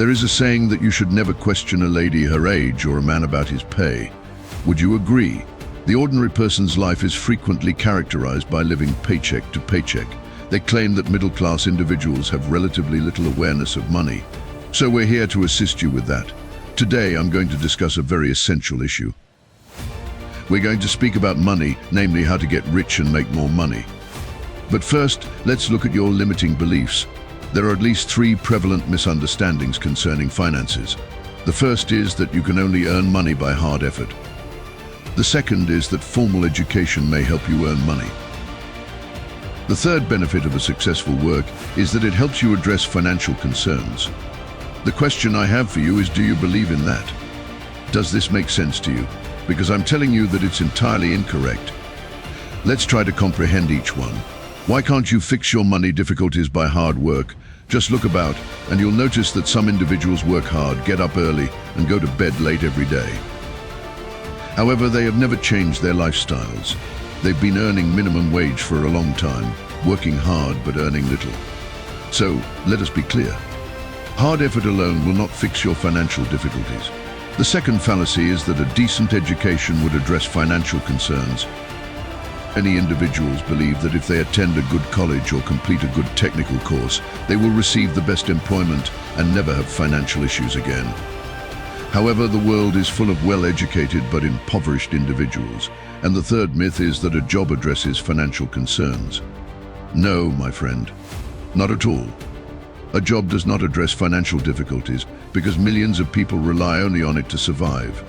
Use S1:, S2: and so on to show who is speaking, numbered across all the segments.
S1: There is a saying that you should never question a lady her age or a man about his pay. Would you agree? The ordinary person's life is frequently characterized by living paycheck to paycheck. They claim that middle-class individuals have relatively little awareness of money. So we're here to assist you with that. Today I'm going to discuss a very essential issue. We're going to speak about money, namely how to get rich and make more money. But first, let's look at your limiting beliefs. There are at least 3 prevalent misunderstandings concerning finances. The first is that you can only earn money by hard effort. The second is that formal education may help you earn money. The third benefit of a successful work is that it helps you address financial concerns. The question I have for you is, do you believe in that? Does this make sense to you? Because I'm telling you that it's entirely incorrect. Let's try to comprehend each one. Why can't you fix your money difficulties by hard work? Just look about and you'll notice that some individuals work hard, get up early, and go to bed late every day. However, they have never changed their lifestyles. They've been earning minimum wage for a long time, working hard but earning little. So, let us be clear. Hard effort alone will not fix your financial difficulties. The second fallacy is that a decent education would address financial concerns. Many individuals believe that if they attend a good college or complete a good technical course, they will receive the best employment and never have financial issues again. However, the world is full of well-educated but impoverished individuals, and the third myth is that a job addresses financial concerns. No, my friend, not at all. A job does not address financial difficulties because millions of people rely only on it to survive.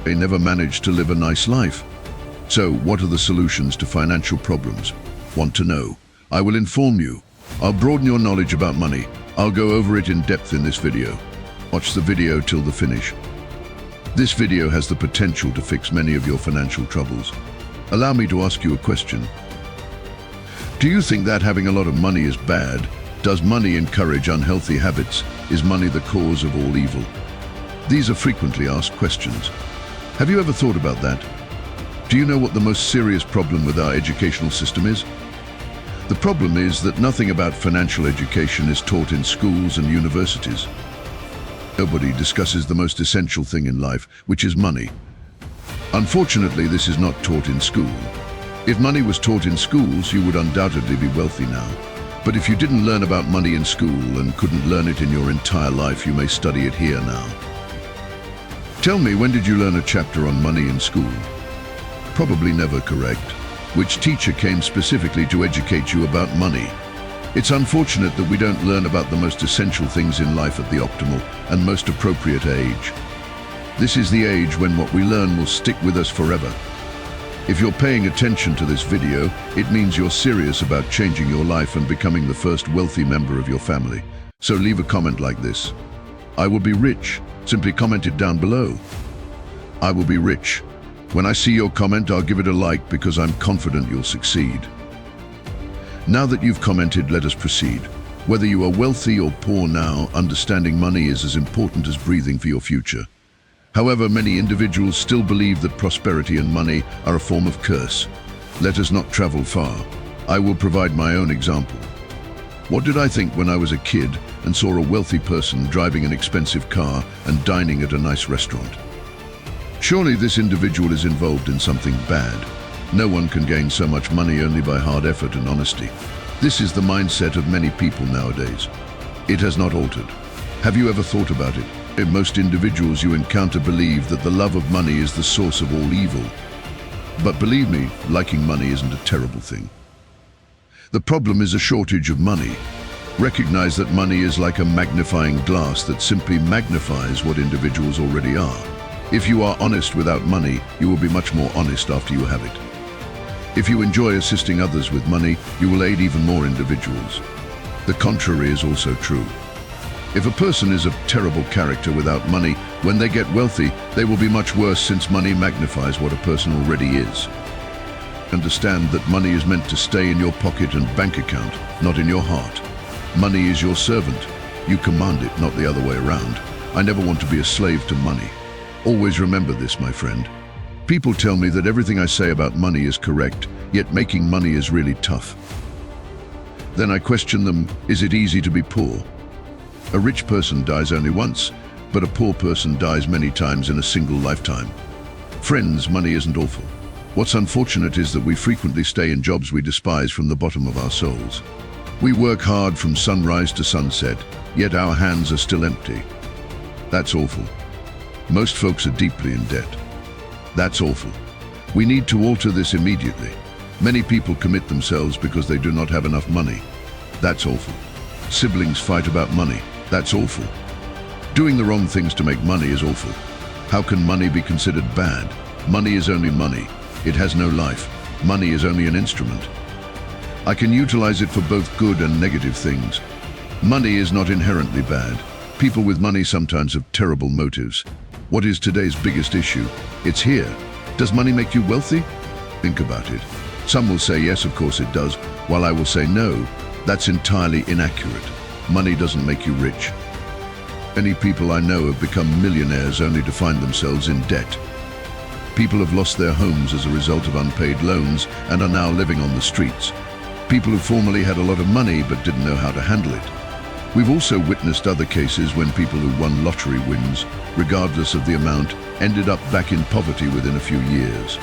S1: They never manage to live a nice life. So, what are the solutions to financial problems? Want to know? I will inform you. I'll broaden your knowledge about money. I'll go over it in depth in this video. Watch the video till the finish. This video has the potential to fix many of your financial troubles. Allow me to ask you a question. Do you think that having a lot of money is bad? Does money encourage unhealthy habits? Is money the cause of all evil? These are frequently asked questions. Have you ever thought about that? Do you know what the most serious problem with our educational system is? The problem is that nothing about financial education is taught in schools and universities. Nobody discusses the most essential thing in life, which is money. Unfortunately, this is not taught in school. If money was taught in schools, you would undoubtedly be wealthy now. But if you didn't learn about money in school and couldn't learn it in your entire life, you may study it here now. Tell me, when did you learn a chapter on money in school? Probably never, correct? Which teacher came specifically to educate you about money? It's unfortunate that we don't learn about the most essential things in life at the optimal and most appropriate age. This is the age when what we learn will stick with us forever. If you're paying attention to this video, it means you're serious about changing your life and becoming the first wealthy member of your family. So leave a comment like this. I will be rich. Simply comment it down below. I will be rich. When I see your comment, I'll give it a like because I'm confident you'll succeed. Now that you've commented, let us proceed. Whether you are wealthy or poor now, understanding money is as important as breathing for your future. However, many individuals still believe that prosperity and money are a form of curse. Let us not travel far. I will provide my own example. What did I think when I was a kid and saw a wealthy person driving an expensive car and dining at a nice restaurant? Surely this individual is involved in something bad. No one can gain so much money only by hard effort and honesty. This is the mindset of many people nowadays. It has not altered. Have you ever thought about it? Most individuals you encounter believe that the love of money is the source of all evil. But believe me, liking money isn't a terrible thing. The problem is a shortage of money. Recognize that money is like a magnifying glass that simply magnifies what individuals already are. If you are honest without money, you will be much more honest after you have it. If you enjoy assisting others with money, you will aid even more individuals. The contrary is also true. If a person is of terrible character without money, when they get wealthy, they will be much worse since money magnifies what a person already is. Understand that money is meant to stay in your pocket and bank account, not in your heart. Money is your servant. You command it, not the other way around. I never want to be a slave to money. Always remember this, my friend. People tell me that everything I say about money is correct, yet making money is really tough. Then I question them, is it easy to be poor? A rich person dies only once, but a poor person dies many times in a single lifetime. Friends, money isn't awful. What's unfortunate is that we frequently stay in jobs we despise from the bottom of our souls. We work hard from sunrise to sunset, yet our hands are still empty. That's awful. Most folks are deeply in debt. That's awful. We need to alter this immediately. Many people commit themselves because they do not have enough money. That's awful. Siblings fight about money. That's awful. Doing the wrong things to make money is awful. How can money be considered bad? Money is only money. It has no life. Money is only an instrument. I can utilize it for both good and negative things. Money is not inherently bad. People with money sometimes have terrible motives. What is today's biggest issue? It's here. Does money make you wealthy? Think about it. Some will say yes, of course it does, while I will say no. That's entirely inaccurate. Money doesn't make you rich. Many people I know have become millionaires only to find themselves in debt. People have lost their homes as a result of unpaid loans and are now living on the streets. People who formerly had a lot of money but didn't know how to handle it. We've also witnessed other cases when people who won lottery wins, regardless of the amount, ended up back in poverty within a few years.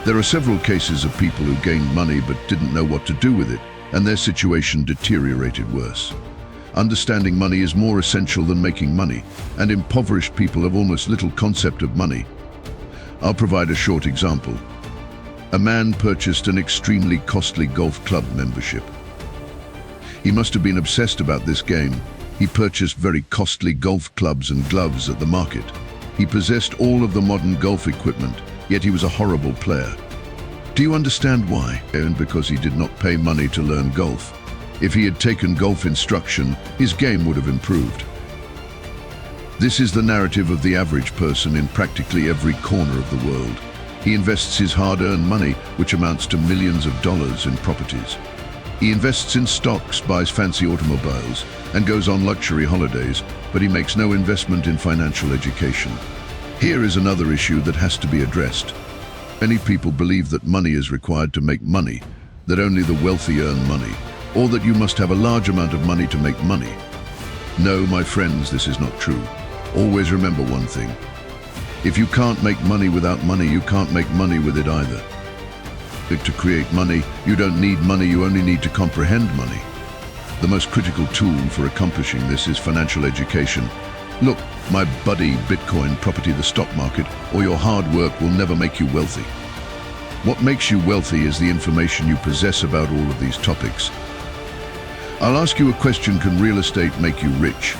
S1: There are several cases of people who gained money but didn't know what to do with it, and their situation deteriorated worse. Understanding money is more essential than making money, and impoverished people have almost little concept of money. I'll provide a short example. A man purchased an extremely costly golf club membership. He must have been obsessed about this game. He purchased very costly golf clubs and gloves at the market. He possessed all of the modern golf equipment, yet he was a horrible player. Do you understand why? And because he did not pay money to learn golf. If he had taken golf instruction, his game would have improved. This is the narrative of the average person in practically every corner of the world. He invests his hard-earned money, which amounts to millions of dollars, in properties. He invests in stocks, buys fancy automobiles, and goes on luxury holidays, but he makes no investment in financial education. Here is another issue that has to be addressed. Many people believe that money is required to make money, that only the wealthy earn money, or that you must have a large amount of money to make money. No, my friends, this is not true. Always remember one thing. If you can't make money without money, you can't make money with it either. To create money, you don't need money, you only need to comprehend money. The most critical tool for accomplishing this is financial education. Look, my buddy, Bitcoin, property, the stock market, or your hard work will never make you wealthy. What makes you wealthy is the information you possess about all of these topics. I'll ask you a question: can real estate make you rich?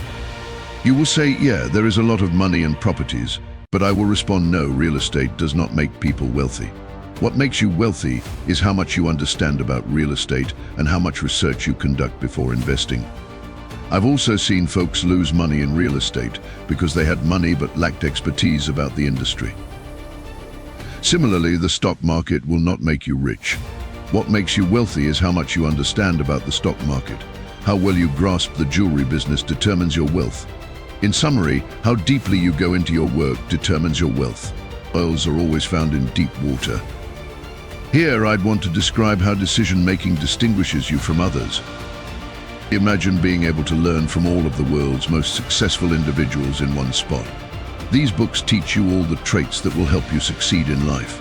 S1: You will say, yeah, there is a lot of money and properties, but I will respond, no, real estate does not make people wealthy. What makes you wealthy is how much you understand about real estate and how much research you conduct before investing. I've also seen folks lose money in real estate because they had money but lacked expertise about the industry. Similarly, the stock market will not make you rich. What makes you wealthy is how much you understand about the stock market. How well you grasp the jewelry business determines your wealth. In summary, how deeply you go into your work determines your wealth. Oils are always found in deep water. Here, I'd want to describe how decision-making distinguishes you from others. Imagine being able to learn from all of the world's most successful individuals in one spot. These books teach you all the traits that will help you succeed in life.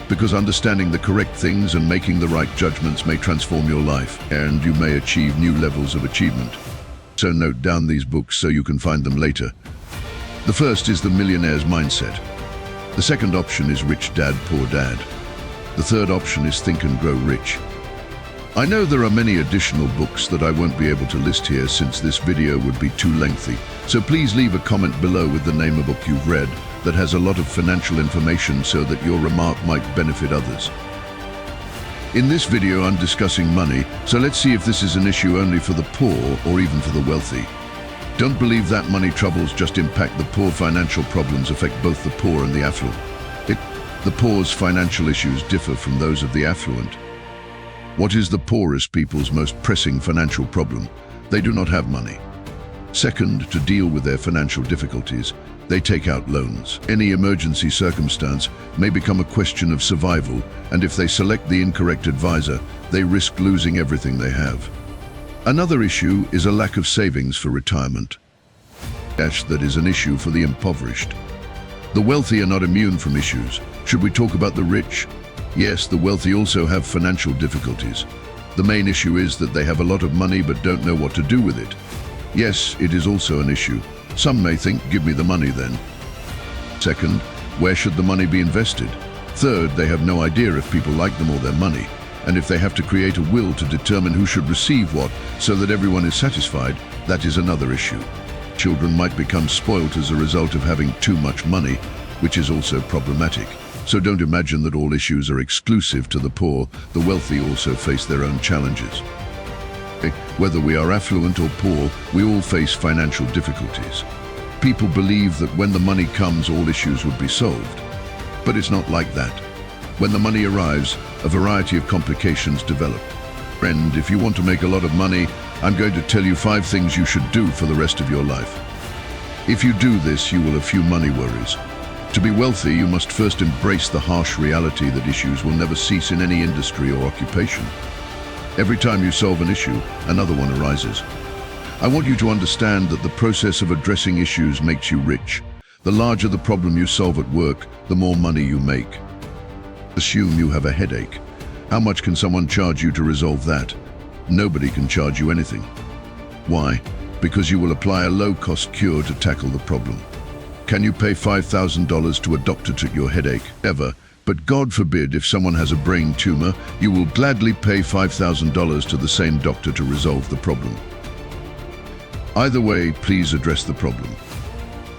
S1: Because understanding the correct things and making the right judgments may transform your life, and you may achieve new levels of achievement. So note down these books so you can find them later. The first is The Millionaire's Mindset. The second option is Rich Dad, Poor Dad. The third option is Think and Grow Rich. I know there are many additional books that I won't be able to list here since this video would be too lengthy, so please leave a comment below with the name of a book you've read that has a lot of financial information so that your remark might benefit others. In this video I'm discussing money, so let's see if this is an issue only for the poor or even for the wealthy. Don't believe that money troubles just impact the poor. Financial problems affect both the poor and the affluent. The poor's financial issues differ from those of the affluent. What is the poorest people's most pressing financial problem? They do not have money. Second, to deal with their financial difficulties, they take out loans. Any emergency circumstance may become a question of survival, and if they select the incorrect advisor, they risk losing everything they have. Another issue is a lack of savings for retirement. That is an issue for the impoverished. The wealthy are not immune from issues. Should we talk about the rich? Yes, the wealthy also have financial difficulties. The main issue is that they have a lot of money but don't know what to do with it. Yes, it is also an issue. Some may think, give me the money then. Second, where should the money be invested? Third, they have no idea if people like them or their money, and if they have to create a will to determine who should receive what so that everyone is satisfied, that is another issue. Children might become spoilt as a result of having too much money, which is also problematic. So don't imagine that all issues are exclusive to the poor. The wealthy also face their own challenges. Whether we are affluent or poor, we all face financial difficulties. People believe that when the money comes, all issues would be solved. But it's not like that. When the money arrives, a variety of complications develop. Friend, if you want to make a lot of money, I'm going to tell you 5 things you should do for the rest of your life. If you do this, you will have few money worries. To be wealthy, you must first embrace the harsh reality that issues will never cease in any industry or occupation. Every time you solve an issue, another one arises. I want you to understand that the process of addressing issues makes you rich. The larger the problem you solve at work, the more money you make. Assume you have a headache. How much can someone charge you to resolve that? Nobody can charge you anything. Why? Because you will apply a low-cost cure to tackle the problem. Can you pay $5,000 to a doctor to treat your headache? Ever. But God forbid, if someone has a brain tumor, you will gladly pay $5,000 to the same doctor to resolve the problem. Either way, please address the problem.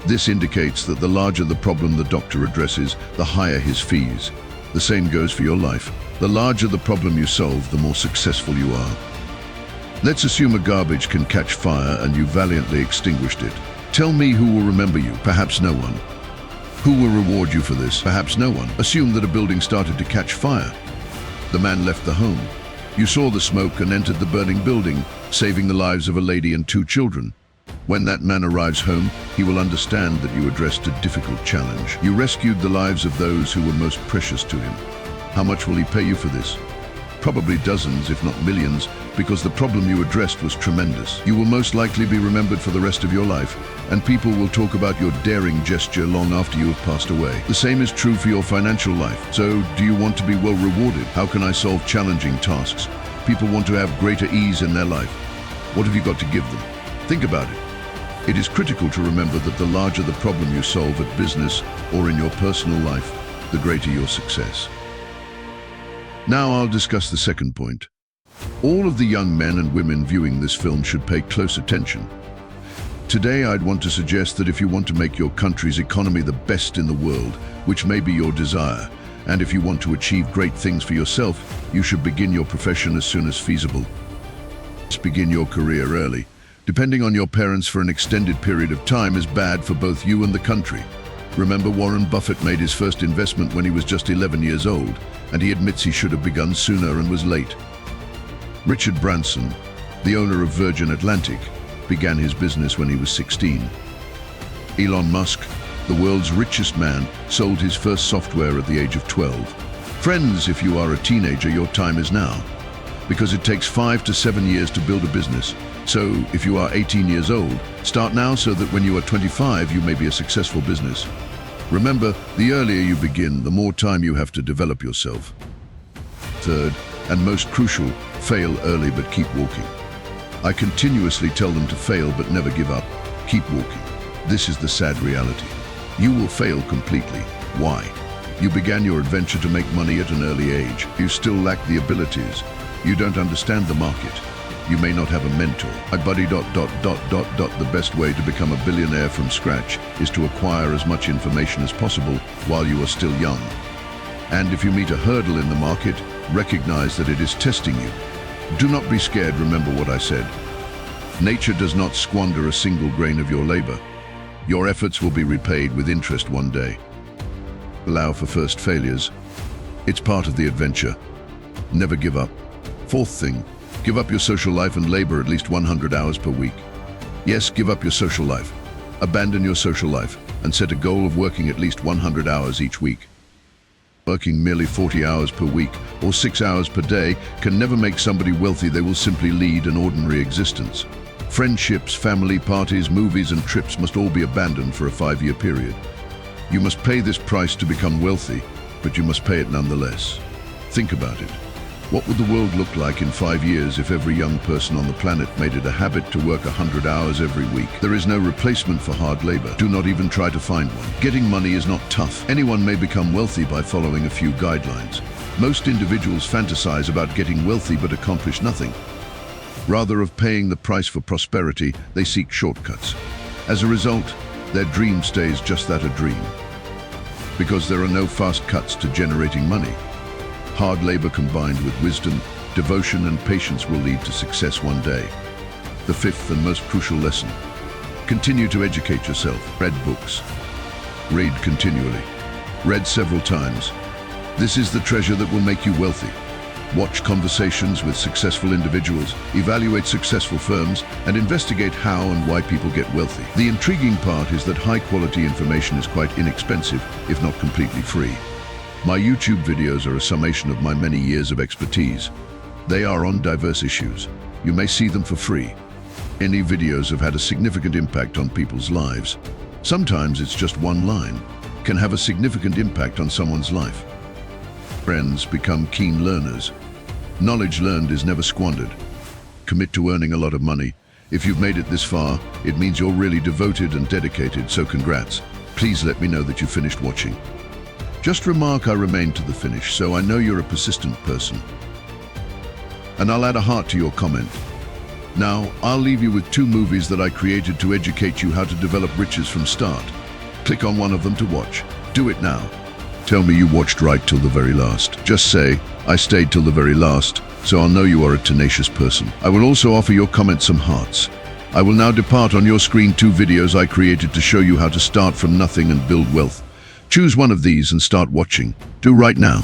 S1: This indicates that the larger the problem the doctor addresses, the higher his fees. The same goes for your life. The larger the problem you solve, the more successful you are. Let's assume a garbage can catch fire and you valiantly extinguished it. Tell me who will remember you. Perhaps no one. Who will reward you for this? Perhaps no one. Assume that a building started to catch fire. The man left the home. You saw the smoke and entered the burning building, saving the lives of a lady and 2 children. When that man arrives home, he will understand that you addressed a difficult challenge. You rescued the lives of those who were most precious to him. How much will he pay you for this? Probably dozens, if not millions, because the problem you addressed was tremendous. You will most likely be remembered for the rest of your life, and people will talk about your daring gesture long after you have passed away. The same is true for your financial life. So, do you want to be well rewarded? How can I solve challenging tasks? People want to have greater ease in their life. What have you got to give them? Think about it. It is critical to remember that the larger the problem you solve at business or in your personal life, the greater your success. Now I'll discuss the second point. All of the young men and women viewing this film should pay close attention. Today I'd want to suggest that if you want to make your country's economy the best in the world, which may be your desire, and if you want to achieve great things for yourself, you should begin your profession as soon as feasible. Begin your career early. Depending on your parents for an extended period of time is bad for both you and the country. Remember, Warren Buffett made his first investment when he was just 11 years old, and he admits he should have begun sooner and was late. Richard Branson, the owner of Virgin Atlantic, began his business when he was 16. Elon Musk, the world's richest man, sold his first software at the age of 12. Friends, if you are a teenager, your time is now, because it takes 5 to 7 years to build a business. So, if you are 18 years old, start now so that when you are 25, you may be a successful business. Remember, the earlier you begin, the more time you have to develop yourself. Third, and most crucial, fail early but keep walking. I continuously tell them to fail but never give up. Keep walking. This is the sad reality. You will fail completely. Why? You began your adventure to make money at an early age. You still lack the abilities. You don't understand the market. You may not have a mentor. The best way to become a billionaire from scratch is to acquire as much information as possible while you are still young. And if you meet a hurdle in the market, recognize that it is testing you. Do not be scared, remember what I said. Nature does not squander a single grain of your labor. Your efforts will be repaid with interest one day. Allow for first failures. It's part of the adventure. Never give up. Fourth thing, give up your social life and labor at least 100 hours per week. Yes, give up your social life. Abandon your social life and set a goal of working at least 100 hours each week. Working merely 40 hours per week or 6 hours per day can never make somebody wealthy. They will simply lead an ordinary existence. Friendships, family, parties, movies and trips must all be abandoned for a 5-year period. You must pay this price to become wealthy, but you must pay it nonetheless. Think about it. What would the world look like in 5 years if every young person on the planet made it a habit to work 100 hours every week? There is no replacement for hard labor. Do not even try to find one. Getting money is not tough. Anyone may become wealthy by following a few guidelines. Most individuals fantasize about getting wealthy but accomplish nothing. Rather of paying the price for prosperity, they seek shortcuts. As a result, their dream stays just that, a dream. Because there are no fast cuts to generating money. Hard labor combined with wisdom, devotion and patience will lead to success one day. The fifth and most crucial lesson. Continue to educate yourself. Read books. Read continually. Read several times. This is the treasure that will make you wealthy. Watch conversations with successful individuals, evaluate successful firms, and investigate how and why people get wealthy. The intriguing part is that high-quality information is quite inexpensive, if not completely free. My YouTube videos are a summation of my many years of expertise. They are on diverse issues. You may see them for free. Any videos have had a significant impact on people's lives. Sometimes it's just one line can have a significant impact on someone's life. Friends become keen learners. Knowledge learned is never squandered. Commit to earning a lot of money. If you've made it this far, it means you're really devoted and dedicated, so congrats. Please let me know that you finished watching. Just remark I remained to the finish, so I know you're a persistent person. And I'll add a heart to your comment. Now, I'll leave you with 2 movies that I created to educate you how to develop riches from start. Click on one of them to watch. Do it now. Tell me you watched right till the very last. Just say, I stayed till the very last, so I'll know you are a tenacious person. I will also offer your comment some hearts. I will now depart on your screen 2 videos I created to show you how to start from nothing and build wealth. Choose one of these and start watching. Do right now.